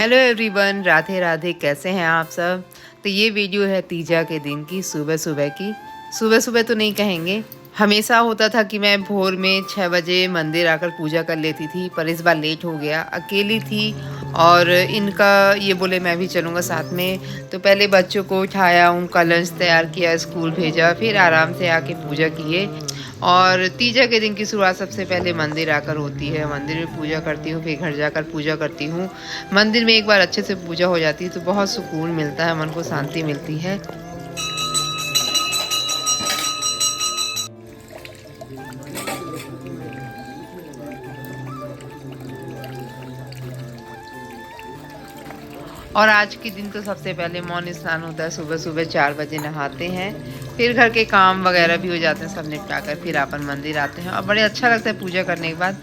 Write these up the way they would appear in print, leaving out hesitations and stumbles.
Hello everyone, Radhe Radhe. कैसे हैं आप सब। तो ये वीडियो है तीजा के दिन की, सुबह सुबह की। सुबह सुबह तो नहीं कहेंगे, हमेशा होता था कि मैं भोर में 6 बजे मंदिर आकर पूजा कर लेती थी, पर इस बार लेट हो गया। अकेली थी और इनका ये बोले मैं भी चलूँगा साथ में। तो पहले बच्चों को उठाया, उनका लंच तैयार किया, स्कूल भेजा, फिर आराम से आके पूजा किए। और तीजा के दिन की शुरुआत सबसे पहले मंदिर आकर होती है। मंदिर में पूजा करती हूँ, फिर घर जाकर पूजा करती हूँ। मंदिर में एक बार अच्छे से पूजा हो जाती है तो बहुत सुकून मिलता है, मन को शांति मिलती है। और आज के दिन तो सबसे पहले मौन स्नान होता है। सुबह सुबह 4 बजे नहाते हैं, फिर घर के काम वगैरह भी हो जाते हैं, सब निपटा कर फिर अपन मंदिर आते हैं। और बड़े अच्छा लगता है पूजा करने के बाद।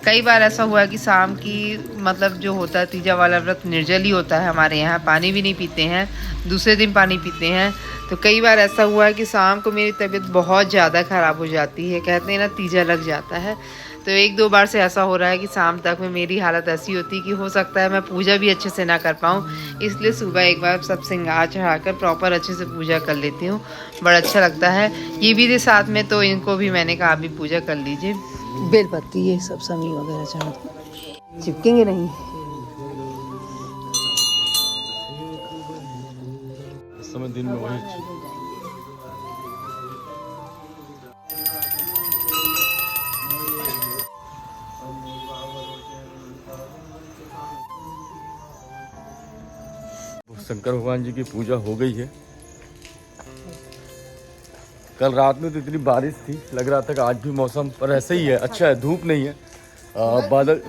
कई बार ऐसा हुआ है कि शाम की मतलब जो होता है तीजा वाला व्रत निर्जल ही होता है हमारे यहाँ, पानी भी नहीं पीते हैं, दूसरे दिन पानी पीते हैं। तो कई बार ऐसा हुआ है कि शाम को मेरी तबीयत बहुत ज़्यादा ख़राब हो जाती है, कहते हैं ना तीजा लग जाता है। तो 1-2 बार से ऐसा हो रहा है कि शाम तक में मेरी हालत ऐसी होती है कि हो सकता है मैं पूजा भी अच्छे से ना कर पाऊँ। इसलिए सुबह एक बार सब श्रृंगार चढ़ाकर प्रॉपर अच्छे से पूजा कर लेती हूँ, बड़ा अच्छा लगता है। ये भी थे साथ में, तो इनको भी मैंने कहा अभी पूजा कर लीजिए। बेलपत्ती ये सब समी वगैरह चढ़ा, चिपकेंगे नहीं। इस समय दिन में वही शंकर भगवान जी की पूजा हो गई है। कल रात में तो इतनी बारिश थी, लग रहा था कि आज भी मौसम पर ऐसा ही है, अच्छा है, धूप नहीं है, बादल।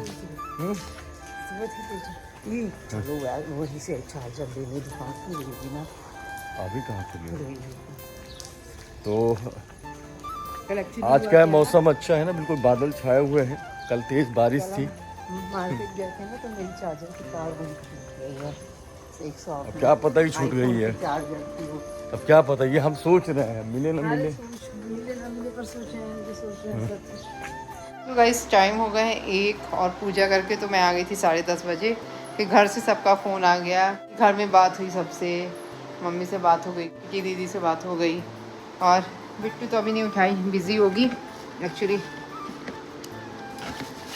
अभी कहाँ चले तो आज का मौसम अच्छा है ना, बिल्कुल बादल छाए हुए हैं। कल तेज बारिश थी। मार्केट गए थे ना तो मेरी चार्जर की तार बंद, अब क्या पता ही छूट गई है। अब क्या पता, ये हम सोच रहे हैं मिले ना मिले। तो गाइस टाइम हो गए हैं 1 और पूजा करके तो मैं आ गई थी 10:30 बजे। फिर घर से सबका फ़ोन आ गया, घर में बात हुई सबसे, मम्मी से बात हो गई, की दीदी से बात हो गई। और बिट्टू तो अभी नहीं उठाई, बिज़ी होगी एक्चुअली।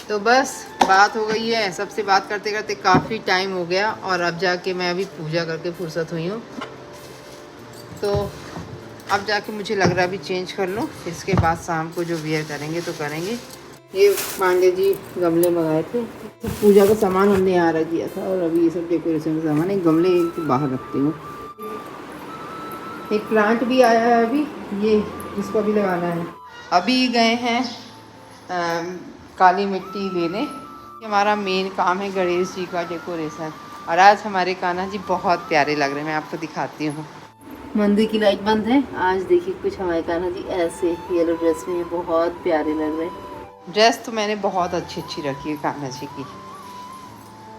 तो बस बात हो गई है, सबसे बात करते करते काफ़ी टाइम हो गया। और अब जाके मैं अभी पूजा करके फुर्सत हुई हूँ, तो अब जाके मुझे लग रहा है अभी चेंज कर लूँ, इसके बाद शाम को जो वियर करेंगे तो करेंगे। ये पांडे जी गमले मंगाए थे, तो पूजा का सामान हमने यहाँ रख दिया था। और अभी ये सब डेकोरेशन का सामान है, गमले बाहर रखती हूँ। एक प्लांट भी आया है अभी, ये जिसको अभी लगाना है। अभी गए हैं काली मिट्टी लेने। हमारा मेन काम है गणेश जी का डेकोरेशन। और आज हमारे कान्हा जी बहुत प्यारे लग रहे हैं, मैं आपको दिखाती हूँ। मंदिर की लाइट बंद है। आज देखिए कुछ हमारे कान्हा जी ऐसे येलो ड्रेस में बहुत प्यारे लग रहे हैं। ड्रेस तो मैंने बहुत अच्छी रखी है कान्हा जी की।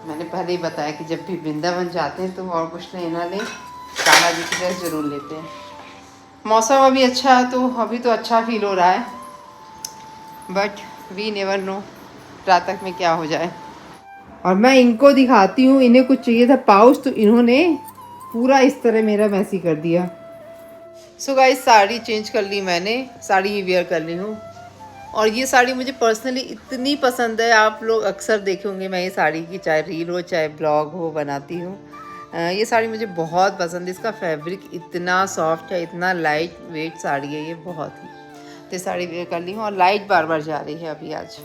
मैंने पहले ही बताया कि जब भी वृंदावन जाते हैं तो और कुछ नहीं ना ले, कान्हा जी की ड्रेस ज़रूर लेते हैं। मौसम अभी अच्छा है तो अभी तो अच्छा फील हो रहा है, बट वी नेवर नो रात तक में क्या हो जाए। और मैं इनको दिखाती हूँ, इन्हें कुछ चाहिए था पाउच, तो इन्होंने पूरा इस तरह मेरा मैसी कर दिया। सो गाइस साड़ी चेंज कर ली मैंने, साड़ी ही वेयर कर ली हूँ। और ये साड़ी मुझे पर्सनली इतनी पसंद है, आप लोग अक्सर देखे होंगे मैं ये साड़ी की चाहे रील हो चाहे ब्लॉग हो बनाती हूँ। ये साड़ी मुझे बहुत पसंद है, इसका फैब्रिक इतना सॉफ्ट है, इतना लाइट वेट साड़ी है ये, बहुत ही। तो साड़ी वेयर कर ली हूँ। और लाइट बार बार जा रही है अभी, आज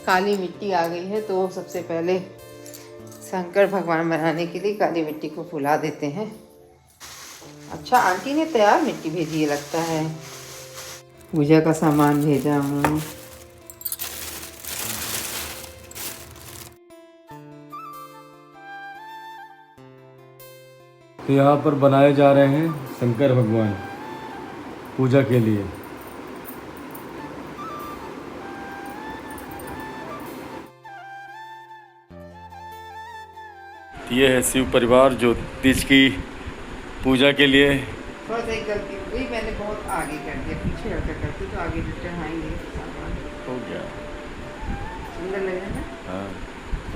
काली मिट्टी आ गई है तो सबसे पहले शंकर भगवान बनाने के लिए काली मिट्टी को फुला देते हैं। अच्छा आंटी ने तैयार मिट्टी भेजी है लगता है, पूजा का सामान भेजा उन्होंने। तो यहाँ पर बनाए जा रहे हैं शंकर भगवान पूजा के लिए। ये है शिव परिवार जो तीज की पूजा के लिए। थोड़ा सा एक गलती हो गई, मैंने बहुत आगे कर दिया, पीछे हटकर करती तो आगे चढ़ाएंगे सामान। हो गया, सुंदर लगे ना। हाँ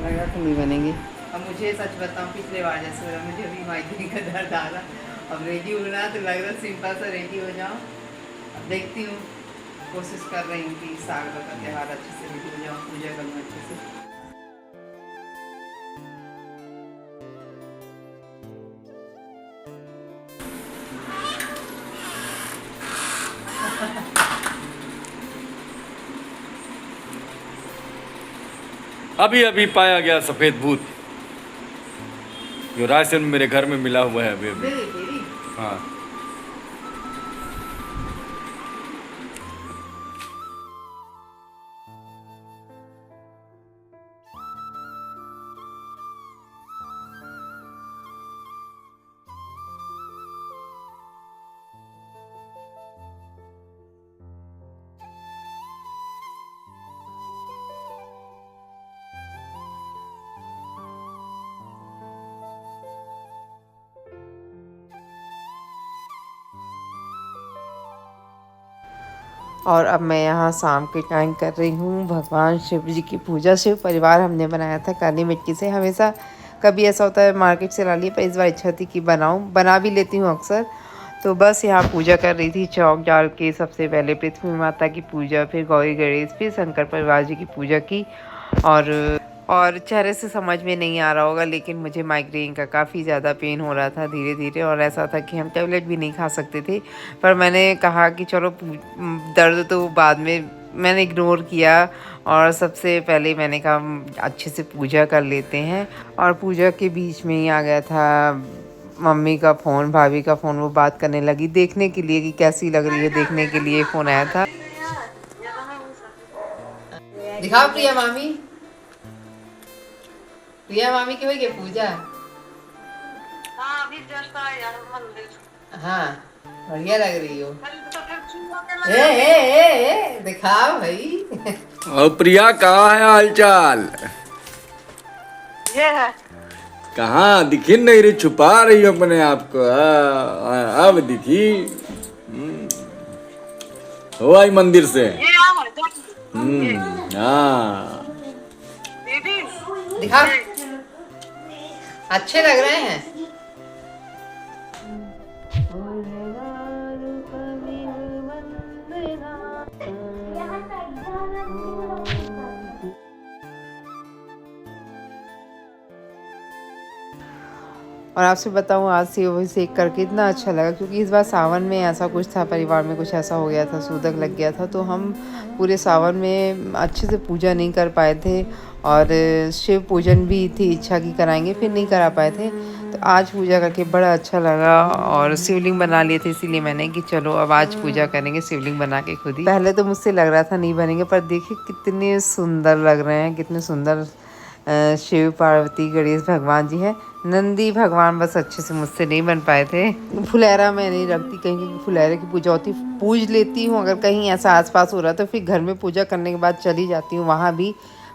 लगा तो नहीं बनेंगे। अब मुझे सच बताऊँ पिछले बार जैसे हो रहा, मुझे अभी माइग्रेन का दर्द आ रहा। अब रेडी होना तो लग रहा सिंपल सा रेडी हो जाऊँ। अब देखती हूँ, कोशिश कर रही हूँ कि साग का त्यौहार अच्छे से रेडी हो जाऊँ, पूजा करूँ अच्छे से। अभी अभी पाया गया सफेद भूत, जो राशन मेरे घर में मिला हुआ है अभी अभी। हाँ, और अब मैं यहाँ शाम के टाइम कर रही हूँ भगवान शिव जी की पूजा। शिव परिवार हमने बनाया था काली मिट्टी से। हमेशा कभी ऐसा होता है मार्केट से ला लिए, पर इस बार इच्छा थी कि बनाऊँ, बना भी लेती हूँ अक्सर। तो बस यहाँ पूजा कर रही थी चौक डाल के। सबसे पहले पृथ्वी माता की पूजा, फिर गौरी गणेश, फिर शंकर परिवार जी की पूजा की। और चेहरे से समझ में नहीं आ रहा होगा, लेकिन मुझे माइग्रेन का काफ़ी ज़्यादा पेन हो रहा था धीरे धीरे, और ऐसा था कि हम टैबलेट भी नहीं खा सकते थे। पर मैंने कहा कि चलो दर्द तो बाद में, मैंने इग्नोर किया। और सबसे पहले मैंने कहा अच्छे से पूजा कर लेते हैं। और पूजा के बीच में ही आ गया था मम्मी का फ़ोन, भाभी का फ़ोन। वो बात करने लगी देखने के लिए कि कैसी लग रही है, देखने के लिए फ़ोन आया था। दिखाओ प्रिया मामी, प्रिया मामी की होगी पूजा। हाँ अभी जस्ट आया मंदिर। हाँ बढ़िया लग रही हो। ए, दिखाओ भाई। और प्रिया कहाँ है हालचाल? ये है कहाँ दिखी नहीं रही, छुपा रही हो अपने आप को। अब दिखी। हो आई मंदिर से। ये हाँ दीदी दिखाओ, अच्छे लग रहे हैं। और आपसे बताऊं आज सेव सेक करके इतना अच्छा लगा, क्योंकि इस बार सावन में ऐसा कुछ था, परिवार में कुछ ऐसा हो गया था, सूतक लग गया था, तो हम पूरे सावन में अच्छे से पूजा नहीं कर पाए थे। और शिव पूजन भी थी इच्छा की कराएंगे, फिर नहीं करा पाए थे। तो आज पूजा करके बड़ा अच्छा लगा। और शिवलिंग बना लिए थे, इसीलिए मैंने कि चलो अब आज पूजा करेंगे शिवलिंग बना के खुद ही। पहले तो मुझसे लग रहा था नहीं बनेंगे, पर देखिए कितने सुंदर लग रहे हैं, कितने सुंदर शिव पार्वती गणेश भगवान जी हैं। नंदी भगवान बस अच्छे से मुझसे नहीं बन पाए थे। फुलैरा मैं नहीं रखती कहीं, क्योंकि फुलैरे की पूजा होती, पूज लेती हूँ अगर कहीं ऐसा आसपास हो रहा तो फिर घर में पूजा करने के बाद चली जाती हूँ वहाँ भी।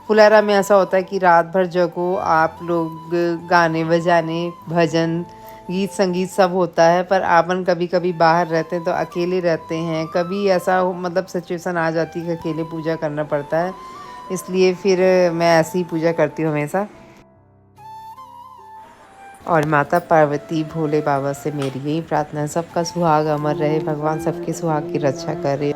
फुलैरा में ऐसा होता है कि रात भर जगो आप लोग, गाने बजाने, भजन गीत संगीत सब होता है। पर आपन कभी कभी बाहर रहते हैं तो अकेले रहते हैं, कभी ऐसा मतलब सिचुएशन आ जाती है कि अकेले पूजा करना पड़ता है, इसलिए फिर मैं ऐसी ही पूजा करती हूँ हमेशा। और माता पार्वती भोले बाबा से मेरी यही प्रार्थना है, सबका सुहाग अमर रहे, भगवान सबके सुहाग की रक्षा करे।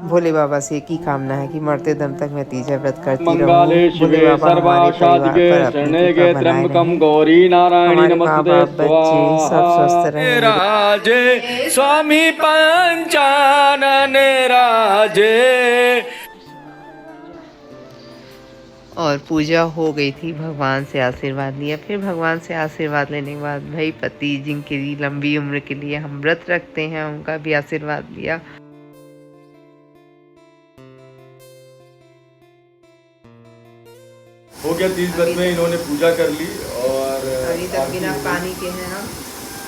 भोले बाबा से एक ही कामना है कि मरते दम तक मैं तीजा व्रत करती रहूं। मंगले भोले शिवे बाबा हमारे परिवार सर्वासाधिके पर अपनी शरणे कृपा गे बनाए त्र्यंबकम रहें, गौरी नारायणी हमारे माँ नमस्ते बाप बच्चे सब स्वस्थ रहें। राजे स्वामी पंचानन राजे। और पूजा हो गई थी, भगवान से आशीर्वाद लिया। फिर भगवान से आशीर्वाद लेने के बाद भाई पति जिनके लिए लंबी उम्र के लिए हम व्रत रखते हैं उनका भी आशीर्वाद लिया। हो गया 30 व्रत में इन्होंने पूजा कर ली। और अभी तक बिना पानी के हैं हम।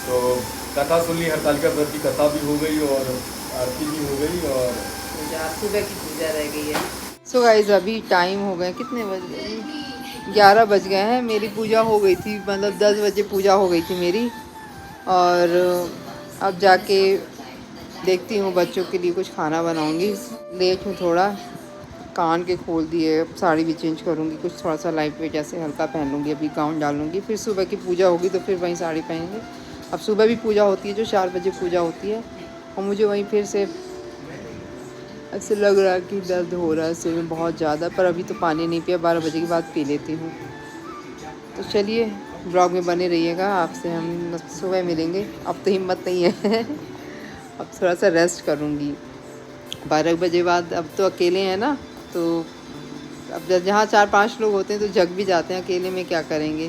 तो कथा सुन ली, हरतालिका व्रत की कथा भी हो गई और आरती भी हो गई और पूजा सुबह की पूजा रह गई है। सो गाइस अभी टाइम हो गए, कितने बज गए, 11 बज गए हैं। मेरी पूजा हो गई थी, मतलब 10 बजे पूजा हो गई थी मेरी। और अब जाके देखती हूँ बच्चों के लिए कुछ खाना बनाऊँगी। लेट हूँ थोड़ा, कान के खोल दिए। अब साड़ी भी चेंज करूँगी, कुछ थोड़ा सा लाइट वेट जैसे हल्का पहन लूँगी। अभी गाउन डालूँगी, फिर सुबह की पूजा होगी तो फिर वहीं साड़ी पहनेंगे। अब सुबह भी पूजा होती है, जो 4 बजे पूजा होती है, और मुझे वहीं फिर से ऐसे लग रहा है कि दर्द हो रहा है सिर में बहुत ज़्यादा। पर अभी तो पानी नहीं पिया, 12 बजे के बाद पी लेती हूँ। तो चलिए ब्लॉग में बने रहिएगा, आपसे हम सुबह मिलेंगे। अब तो हिम्मत नहीं है अब थोड़ा सा रेस्ट करूँगी 12 बजे बाद। अब तो अकेले हैं ना, तो अब जहाँ 4-5 लोग होते हैं तो जग भी जाते हैं, अकेले में क्या करेंगे।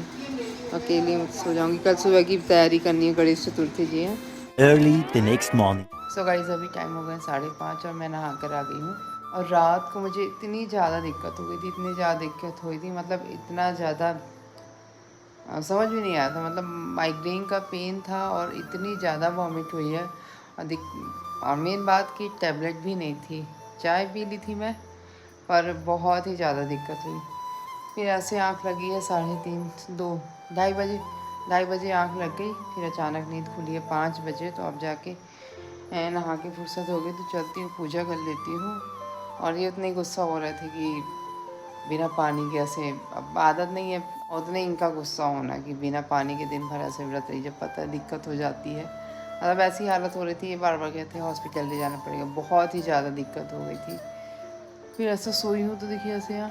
अकेले सो जाऊँगी। कल सुबह की तैयारी करनी है, गणेश चतुर्थी जी है। Early the next morning. So guys अभी टाइम हो गए 5:30 और मैं नहा कर आ गई हूँ। और रात को मुझे इतनी ज़्यादा दिक्कत हो गई थी, इतनी ज़्यादा दिक्कत हुई थी, मतलब इतना ज़्यादा समझ भी नहीं आया था। मतलब माइग्रेन का पेन था और इतनी ज़्यादा वॉमिट हुई है। और मेन बात की टैबलेट भी नहीं थी, चाय पी ली थी मैं, पर बहुत ही ज़्यादा दिक्कत हुई। फिर ऐसे आँख लगी है 3:30 2:30 बजे आँख लग गई। फिर अचानक नींद खुली है 5 बजे। तो अब जाके नहा के फुर्सत हो गई, तो चलती हूँ पूजा कर लेती हूँ। और ये उतने गुस्सा हो रहे थे कि बिना पानी के ऐसे, अब आदत नहीं है उतने इनका गुस्सा होना कि बिना पानी के दिन भर ऐसे व्रत रही, जब पता है दिक्कत हो जाती है। मतलब ऐसी हालत हो रही थी, ये बार बार कहते हैं हॉस्पिटल ले जाना पड़ेगा, बहुत ही ज़्यादा दिक्कत हो गई थी। फिर ऐसे सोई हूँ तो देखिए ऐसे यहाँ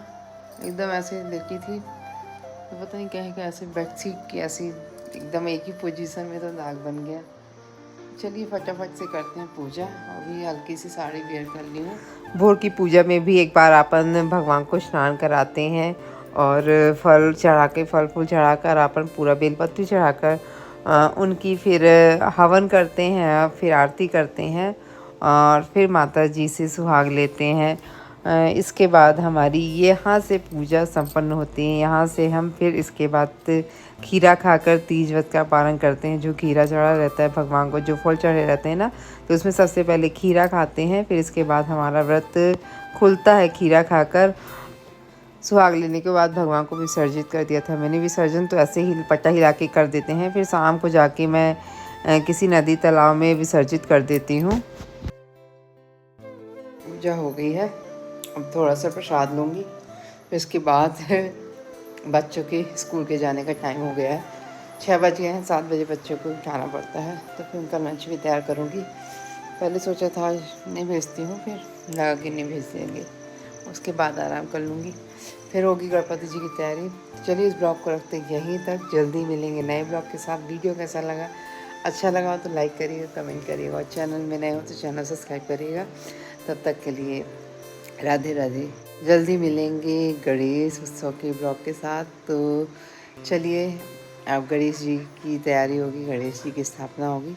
एकदम ऐसे लेटी थी, तो पता नहीं कहीं का ऐसे बेड सीट की ऐसी एकदम एक ही पोजीशन में तो दाग बन गया। चलिए फटाफट से करते हैं पूजा। अभी हल्की सी साड़ी वेयर कर ली हूँ। भोर की पूजा में भी एक बार अपन भगवान को स्नान कराते हैं और फल चढ़ा के, फल फूल चढ़ा कर, अपन पूरा बेलपत्री चढ़ा कर उनकी फिर हवन करते हैं, फिर आरती करते हैं और फिर माता जी से सुहाग लेते हैं। इसके बाद हमारी यहाँ से पूजा संपन्न होती है। यहाँ से हम फिर इसके बाद खीरा खाकर तीज व्रत का पालन करते हैं। जो खीरा चढ़ा रहता है भगवान को, जो फल चढ़े रहते हैं ना, तो उसमें सबसे पहले खीरा खाते हैं। फिर इसके बाद हमारा व्रत खुलता है खीरा खाकर। सुहाग लेने के बाद भगवान को विसर्जित कर दिया था मैंने। विसर्जन तो ऐसे ही पट्टा हिला के कर देते हैं, फिर शाम को जाके मैं किसी नदी तालाब में विसर्जित कर देती हूँ। पूजा हो गई है, अब थोड़ा सा प्रसाद लूँगी। फिर इसके बाद बच्चों के स्कूल के जाने का टाइम हो गया है, 6 बज गए हैं। 7 बजे बच्चों को उठाना पड़ता है, तो फिर उनका लंच भी तैयार करूँगी। पहले सोचा था नहीं भेजती हूँ, फिर लगा कि नहीं भेज देंगे, उसके बाद आराम कर लूँगी। फिर होगी गणपति जी की तैयारी। चलिए इस ब्लॉग को रखते यहीं तक, जल्दी मिलेंगे नए ब्लॉग के साथ। वीडियो कैसा लगा, अच्छा लगा तो लाइक करिएगा, कमेंट करिएगा, और चैनल में नए हो तो चैनल सब्सक्राइब करिएगा। तब तक के लिए राधे राधे। जल्दी मिलेंगे गणेश उत्सव के ब्लॉग के साथ। तो चलिए अब गणेश जी की तैयारी होगी, गणेश जी की स्थापना होगी।